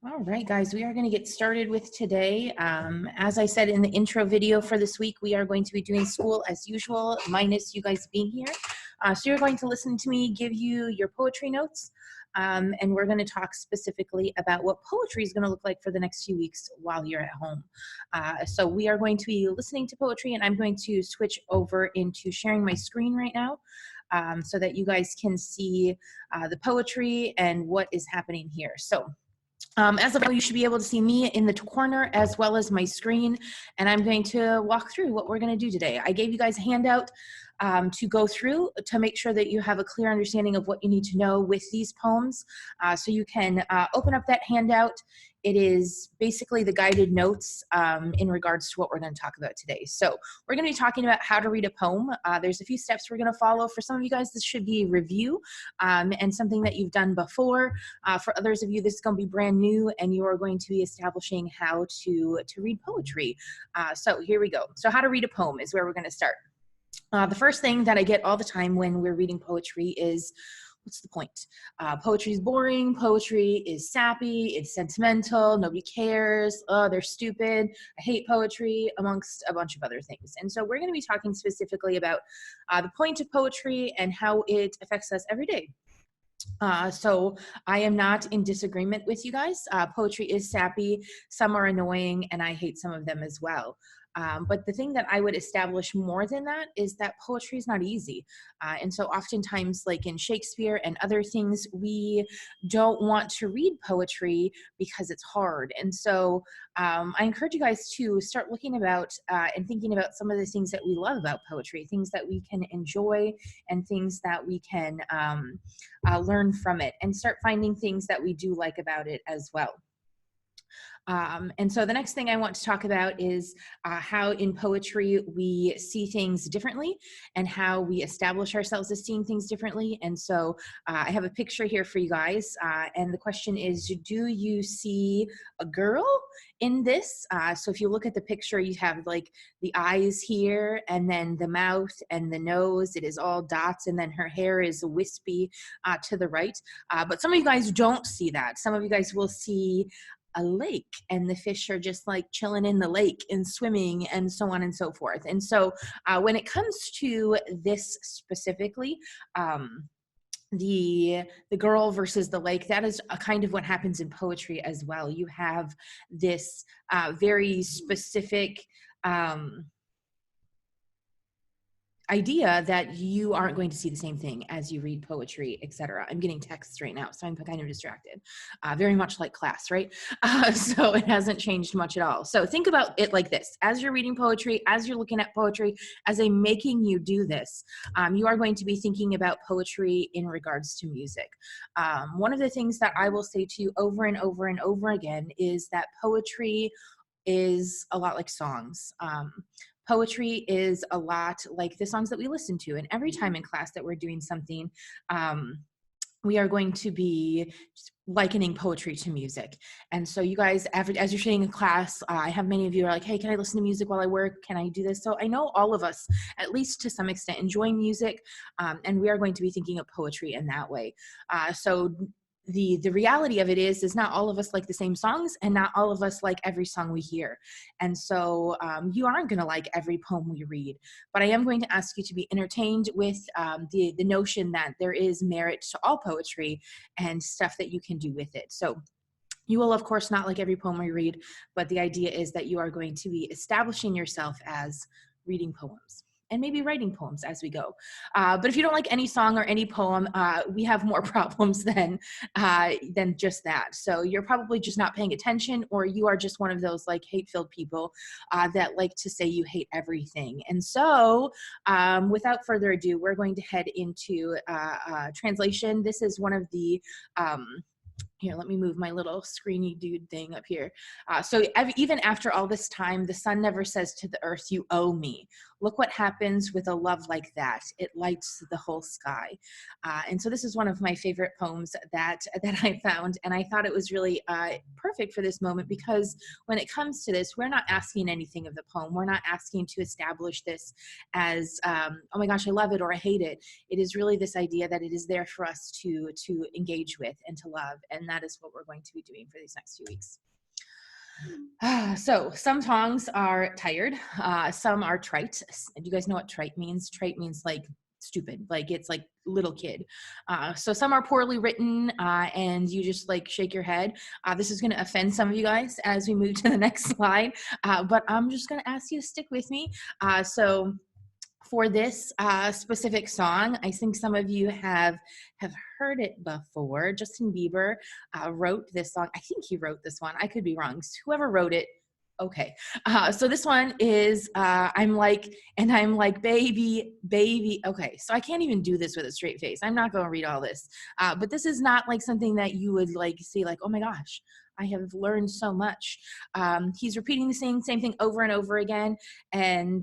All right, guys, we are going to get started with today. As I said in the intro video for this week, we are going to be doing school as usual, minus you guys being here. So you're going to listen to me give you your poetry notes, and we're going to talk specifically about what poetry is going to look like for the next few weeks while you're at home. So we are going to be listening to poetry, and I'm going to switch over into sharing my screen right now. So that you guys can see the poetry and what is happening here. So as of now, you should be able to see me in the corner as well as my screen, and I'm going to walk through what we're going to do today. I gave you guys a handout to go through to make sure that you have a clear understanding of what you need to know with these poems. So you can open up that handout. It is basically the guided notes in regards to what we're going to talk about today. So we're going to be talking about how to read a poem. There's a few steps we're going to follow. For some of you guys, this should be a review and something that you've done before. For others of you, this is going to be brand new, and you are going to be establishing how to read poetry. So here we go. So how to read a poem is where we're going to start. The first thing that I get all the time when we're reading poetry is, what's the point? Poetry is boring. Poetry is sappy. It's sentimental. Nobody cares. Oh, they're stupid. I hate poetry, amongst a bunch of other things. And so we're going to be talking specifically about the point of poetry and how it affects us every day. So I am not in disagreement with you guys. Poetry is sappy. Some are annoying, and I hate some of them as well. But the thing that I would establish more than that is that poetry is not easy. And so oftentimes, like in Shakespeare and other things, we don't want to read poetry because it's hard. And so I encourage you guys to start looking about and thinking about some of the things that we love about poetry, things that we can enjoy and things that we can learn from it, and start finding things that we do like about it as well. And so the next thing I want to talk about is how in poetry we see things differently and how we establish ourselves as seeing things differently. And so I have a picture here for you guys. And the question is, do you see a girl in this? So if you look at the picture, you have like the eyes here, and then the mouth and the nose. It is all dots, and then her hair is wispy to the right. But some of you guys don't see that. Some of you guys will see a lake, and the fish are just like chilling in the lake and swimming and so on and so forth. And so when it comes to this specifically, the girl versus the lake, that is a kind of what happens in poetry as well. You have this very specific idea that you aren't going to see the same thing as you read poetry, etc. I'm getting texts right now, so I'm kind of distracted. Very much like class, right? So it hasn't changed much at all. So think about it like this. As you're reading poetry, as you're looking at poetry, as I'm making you do this, you are going to be thinking about poetry in regards to music. One of the things that I will say to you over and over and over again is that poetry is a lot like songs. Poetry is a lot like the songs that we listen to. And every time in class that we're doing something, we are going to be likening poetry to music. And so you guys, as you're sitting in class, I have many of you are like, hey, can I listen to music while I work? Can I do this? So I know all of us, at least to some extent, enjoy music. And we are going to be thinking of poetry in that way. So the reality of it is not all of us like the same songs, and not all of us like every song we hear. And so you aren't going to like every poem we read, but I am going to ask you to be entertained with the notion that there is merit to all poetry and stuff that you can do with it. So you will, of course, not like every poem we read, but the idea is that you are going to be establishing yourself as reading poems and maybe writing poems as we go. But if you don't like any song or any poem, we have more problems than just that. So you're probably just not paying attention, or you are just one of those like hate-filled people that like to say you hate everything. And so without further ado, we're going to head into translation. This is one of the here, let me move my little screeny dude thing up here. So even after all this time, the sun never says to the earth, you owe me. look what happens with a love like that. It lights the whole sky. And so this is one of my favorite poems that I found, and I thought it was really perfect for this moment, because when it comes to this, we're not asking anything of the poem. We're not asking to establish this as, oh my gosh, I love it or I hate it. It is really this idea that it is there for us to engage with and to love, and that is what we're going to be doing for these next few weeks. So some songs are tired, some are trite. Do you guys know what trite means? Trite means like stupid, like it's like little kid. So some are poorly written, and you just like shake your head. This is going to offend some of you guys as we move to the next slide, but I'm just going to ask you to stick with me. So for this specific song, I think some of you have heard it before. Justin Bieber wrote this song. I think he wrote this one. I could be wrong. Whoever wrote it, okay. So this one is I'm like, baby, baby. Okay, so I can't even do this with a straight face. I'm not going to read all this. But this is not like something that you would like say like, oh my gosh, I have learned so much. He's repeating the same thing over and over again. And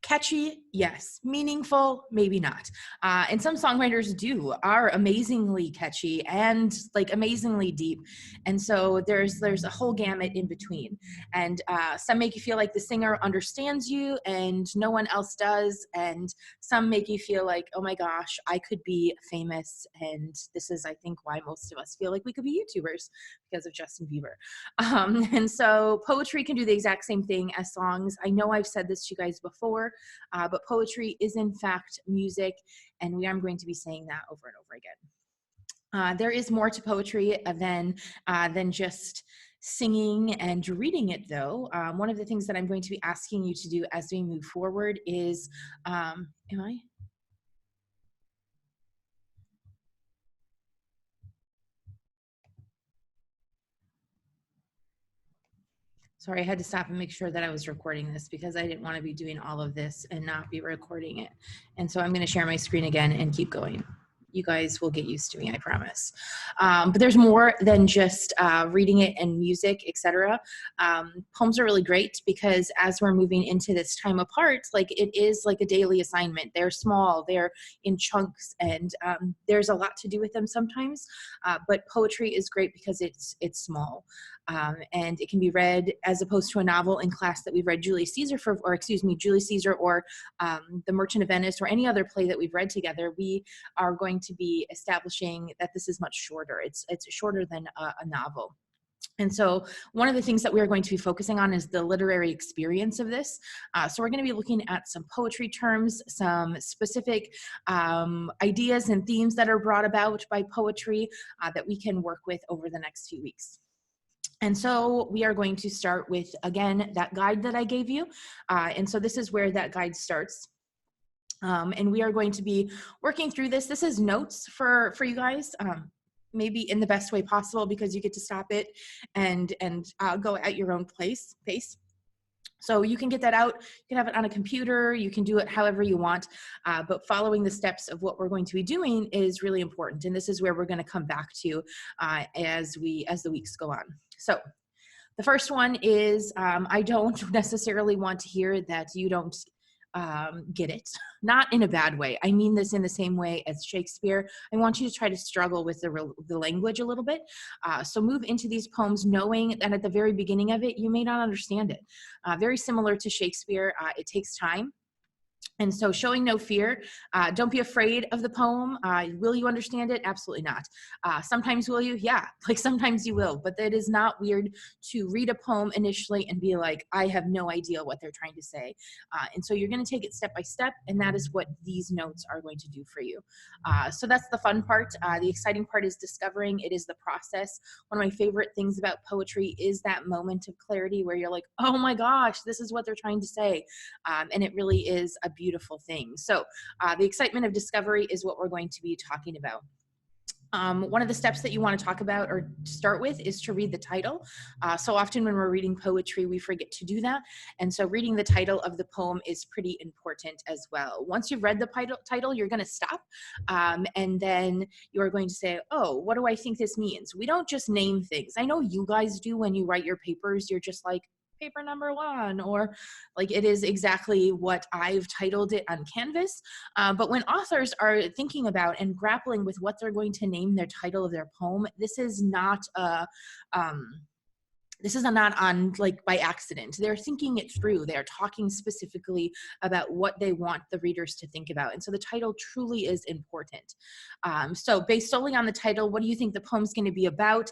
catchy, yes. Meaningful, maybe not. And some songwriters are amazingly catchy and like amazingly deep. And so there's a whole gamut in between. And some make you feel like the singer understands you and no one else does. And some make you feel like, oh my gosh, I could be famous. And this is, I think, why most of us feel like we could be YouTubers, because of Justin Bieber. And so poetry can do the exact same thing as songs. I know I've said this to you guys before, but poetry is in fact music, and I'm going to be saying that over and over again. There is more to poetry than just singing and reading it, though. One of the things that I'm going to be asking you to do as we move forward is, Sorry, I had to stop and make sure that I was recording this because I didn't want to be doing all of this and not be recording it. And so I'm going to share my screen again and keep going. You guys will get used to me, I promise. But there's more than just reading it and music, etc. Poems are really great because as we're moving into this time apart, like it is like a daily assignment. They're small, they're in chunks, and there's a lot to do with them sometimes. But poetry is great because it's small. And it can be read as opposed to a novel in class that we've read Julius Caesar or The Merchant of Venice or any other play that we've read together. We are going to be establishing that this is much shorter. It's shorter than a novel. And so one of the things that we're going to be focusing on is the literary experience of this. So we're going to be looking at some poetry terms, some specific ideas and themes that are brought about by poetry that we can work with over the next few weeks. And so we are going to start with, again, that guide that I gave you. And so this is where that guide starts. And we are going to be working through this. This is notes for you guys, maybe in the best way possible, because you get to stop it and go at your own pace. So you can get that out, you can have it on a computer, you can do it however you want, but following the steps of what we're going to be doing is really important. And this is where we're going to come back to as the weeks go on. So the first one is, I don't necessarily want to hear that you don't get it. Not in a bad way. I mean this in the same way as Shakespeare. I want you to try to struggle with the language a little bit. So move into these poems knowing that at the very beginning of it, you may not understand it. Very similar to Shakespeare, it takes time. And so showing no fear, don't be afraid of the poem. Will you understand it? Absolutely not. Sometimes will you? Yeah, like sometimes you will, but it is not weird to read a poem initially and be like, I have no idea what they're trying to say. And so you're gonna take it step by step, and that is what these notes are going to do for you. So that's the fun part. The exciting part is discovering. It is the process. One of my favorite things about poetry is that moment of clarity where you're like, oh my gosh, this is what they're trying to say. And it really is a beautiful thing. So the excitement of discovery is what we're going to be talking about. One of the steps that you want to talk about or start with is to read the title. So often when we're reading poetry, we forget to do that. And so reading the title of the poem is pretty important as well. Once you've read the title, you're going to stop. And then you're going to say, oh, what do I think this means? We don't just name things. I know you guys do when you write your papers. You're just like, paper number 1, or like it is exactly what I've titled it on Canvas. But when authors are thinking about and grappling with what they're going to name their title of their poem, this is not a this is not on like by accident. They're thinking it through. They're talking specifically about what they want the readers to think about. And so the title truly is important. So based solely on the title, what do you think the poem's going to be about?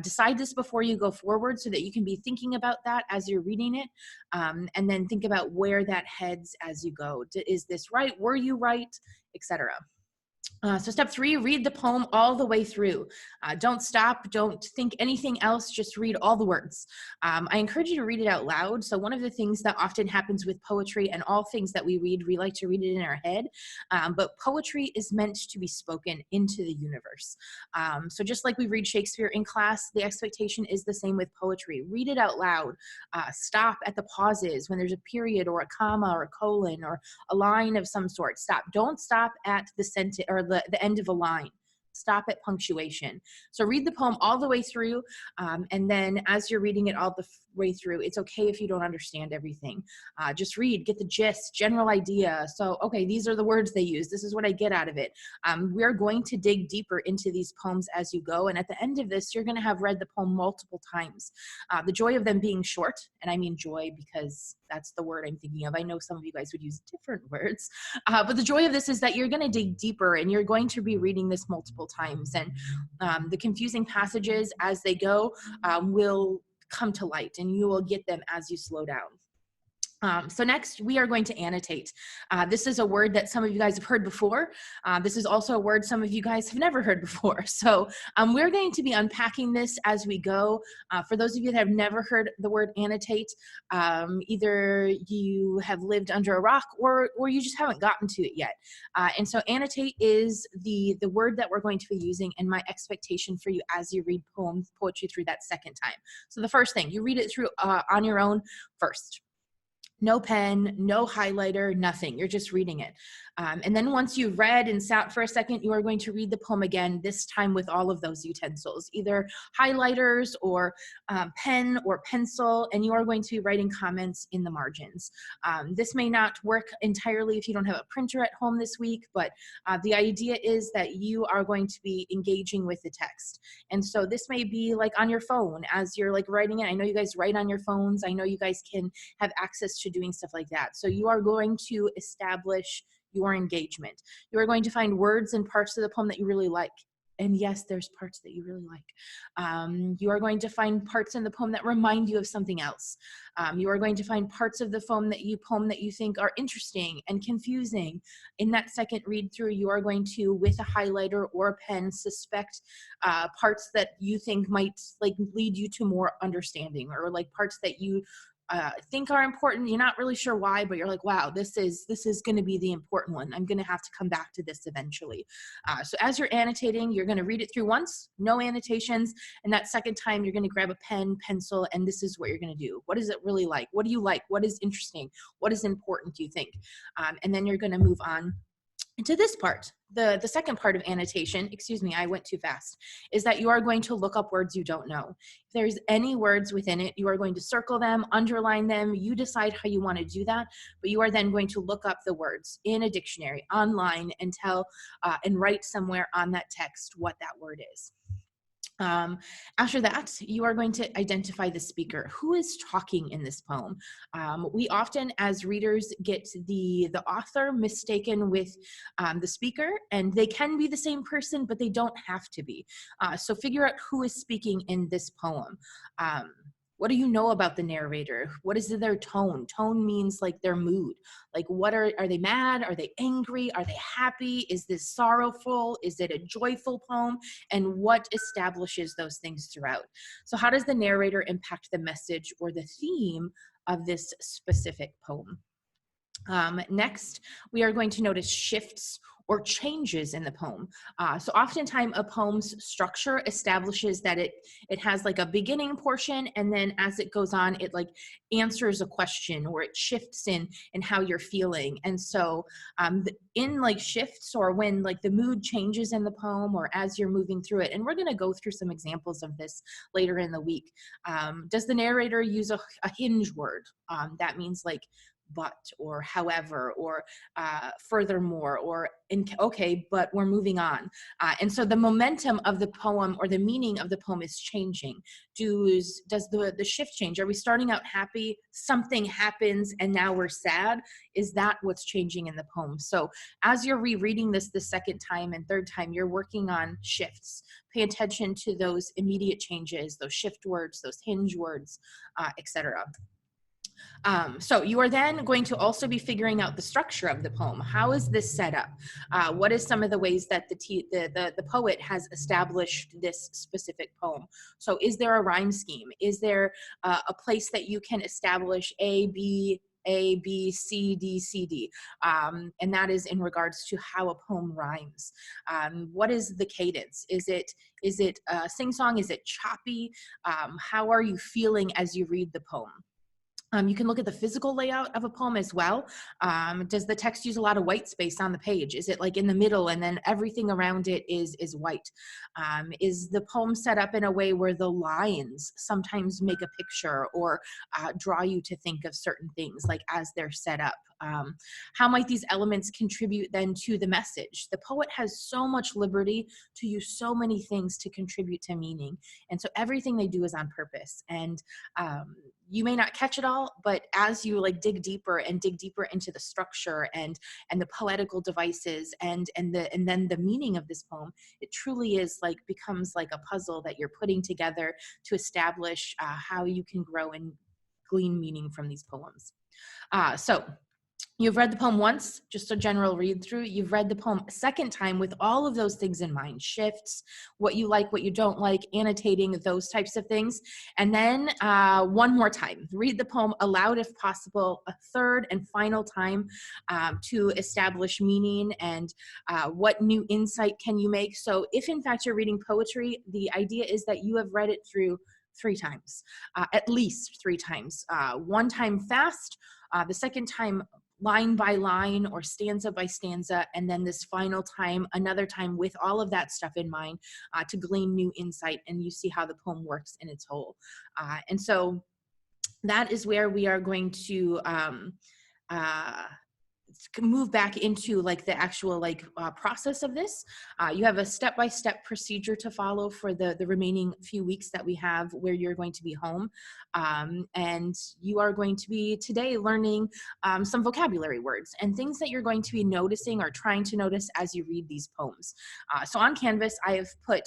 Decide this before you go forward so that you can be thinking about that as you're reading it. And then think about where that heads as you go. Is this right? Were you right? Etc. So step 3, read the poem all the way through. Don't stop, don't think anything else, just read all the words. I encourage you to read it out loud. So one of the things that often happens with poetry and all things that we read, we like to read it in our head, but poetry is meant to be spoken into the universe. So just like we read Shakespeare in class, the expectation is the same with poetry. Read it out loud. Stop at the pauses when there's a period or a comma or a colon or a line of some sort. Stop. Don't stop at the sentence or the end of a line. Stop at punctuation. So read the poem all the way through, and then as you're reading it all the way through, it's okay if you don't understand everything. Just read, get the gist, general idea. So, okay, these are the words they use. This is what I get out of it. We're going to dig deeper into these poems as you go, and at the end of this, you're going to have read the poem multiple times. The joy of them being short, and I mean joy because that's the word I'm thinking of. I know some of you guys would use different words, but the joy of this is that you're going to dig deeper and you're going to be reading this multiple times, and the confusing passages as they go will come to light, and you will get them as you slow down. So next, we are going to annotate. This is a word that some of you guys have heard before. This is also a word some of you guys have never heard before. So we're going to be unpacking this as we go. For those of you that have never heard the word annotate, either you have lived under a rock or you just haven't gotten to it yet. And so annotate is the word that we're going to be using, and my expectation for you as you read poetry through that second time. So the first thing, you read it through on your own first. No pen, no highlighter, nothing. You're just reading it. And then once you've read and sat for a second, you are going to read the poem again, this time with all of those utensils, either highlighters or pen or pencil, and you are going to be writing comments in the margins. This may not work entirely if you don't have a printer at home this week, but the idea is that you are going to be engaging with the text. And so this may be like on your phone as you're like writing it. I know you guys write on your phones. I know you guys can have access to doing stuff like that. So you are going to establish your engagement. You are going to find words and parts of the poem that you really like. And yes, there's parts that you really like. You are going to find parts in the poem that remind you of something else. You are going to find parts of the poem that you think are interesting and confusing. In that second read through, you are going to, with a highlighter or a pen, suspect parts that you think might like lead you to more understanding, or like parts that you think are important. You're not really sure why, but you're like, wow, this is going to be the important one. I'm going to have to come back to this eventually. So as you're annotating, you're going to read it through once, no annotations, and that second time you're going to grab a pen, pencil, and this is what you're going to do. What is it really like? What do you like? What is interesting? What is important, do you think? And then you're going to move on to this part. The second part of annotation, excuse me, I went too fast, is that you are going to look up words you don't know. If there's any words within it, you are going to circle them, underline them. You decide how you want to do that, but you are then going to look up the words in a dictionary, online, and and write somewhere on that text what that word is. After that, you are going to identify the speaker. Who is talking in this poem? We often, as readers, get the author mistaken with the speaker, and they can be the same person, but they don't have to be. So figure out who is speaking in this poem. What do you know about the narrator? What is their tone? Tone means like their mood. Like what are they mad? Are they angry? Are they happy? Is this sorrowful? Is it a joyful poem? And what establishes those things throughout? So how does the narrator impact the message or the theme of this specific poem? Next, we are going to notice shifts or changes in the poem. So oftentimes a poem's structure establishes that it has like a beginning portion, and then as it goes on, it like answers a question or it shifts in how you're feeling. And so in like shifts or when like the mood changes in the poem or as you're moving through it, and we're going to go through some examples of this later in the week. Does the narrator use a hinge word? That means like but or however or furthermore or okay, but we're moving on. And so the momentum of the poem or the meaning of the poem is changing. Does the shift change? Are we starting out happy, something happens and now we're sad? Is that what's changing in the poem? So as you're rereading this the second time and third time, you're working on shifts. Pay attention to those immediate changes, those shift words, those hinge words, etc. So you are then going to also be figuring out the structure of the poem. How is this set up? What is some of the ways that the poet has established this specific poem? So is there a rhyme scheme? Is there a place that you can establish A, B, C, D, C, D? And that is in regards to how a poem rhymes. What is the cadence? Is it sing-song? Is it choppy? How are you feeling as you read the poem? You can look at the physical layout of a poem as well. Does the text use a lot of white space on the page? Is it like in the middle and then everything around it is white? Is the poem set up in a way where the lines sometimes make a picture or draw you to think of certain things like as they're set up? How might these elements contribute then to the message? The poet has so much liberty to use so many things to contribute to meaning. And so everything they do is on purpose. And you may not catch it all, but as you like dig deeper into the structure and the poetical devices and then the meaning of this poem, it truly is like becomes like a puzzle that you're putting together to establish how you can grow and glean meaning from these poems. So you've read the poem once, just a general read through. You've read the poem a second time with all of those things in mind, shifts, what you like, what you don't like, annotating, those types of things. And then one more time, read the poem aloud if possible, a third and final time to establish meaning and what new insight can you make. So if in fact you're reading poetry, the idea is that you have read it through 3 times, at least 3 times. One time fast, the second time line by line or stanza by stanza, and then this final time, another time with all of that stuff in mind to glean new insight, and you see how the poem works in its whole. And so that is where we are going to move back into like the actual like process of this. You have a step-by-step procedure to follow for the remaining few weeks that we have where you're going to be home. And you are going to be today learning some vocabulary words and things that you're going to be noticing or trying to notice as you read these poems. So on Canvas, I have put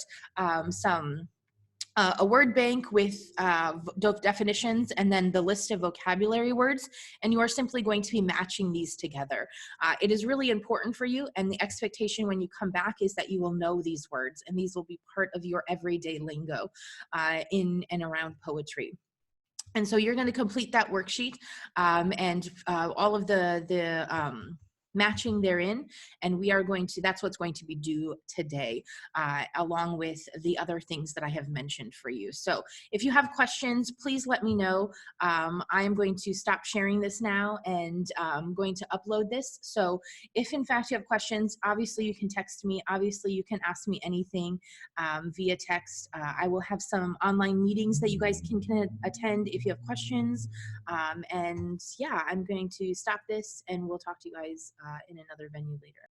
a word bank with definitions and then the list of vocabulary words, and you are simply going to be matching these together. It is really important for you, and the expectation when you come back is that you will know these words, and these will be part of your everyday lingo in and around poetry. And so you're going to complete that worksheet and all of the matching therein, and we are going to, that's what's going to be due today, along with the other things that I have mentioned for you. So if you have questions, please let me know. I am going to stop sharing this now and I'm going to upload this. So if in fact you have questions, obviously you can text me, obviously you can ask me anything via text. I will have some online meetings that you guys can attend if you have questions. And yeah, I'm going to stop this and we'll talk to you guys in another venue later.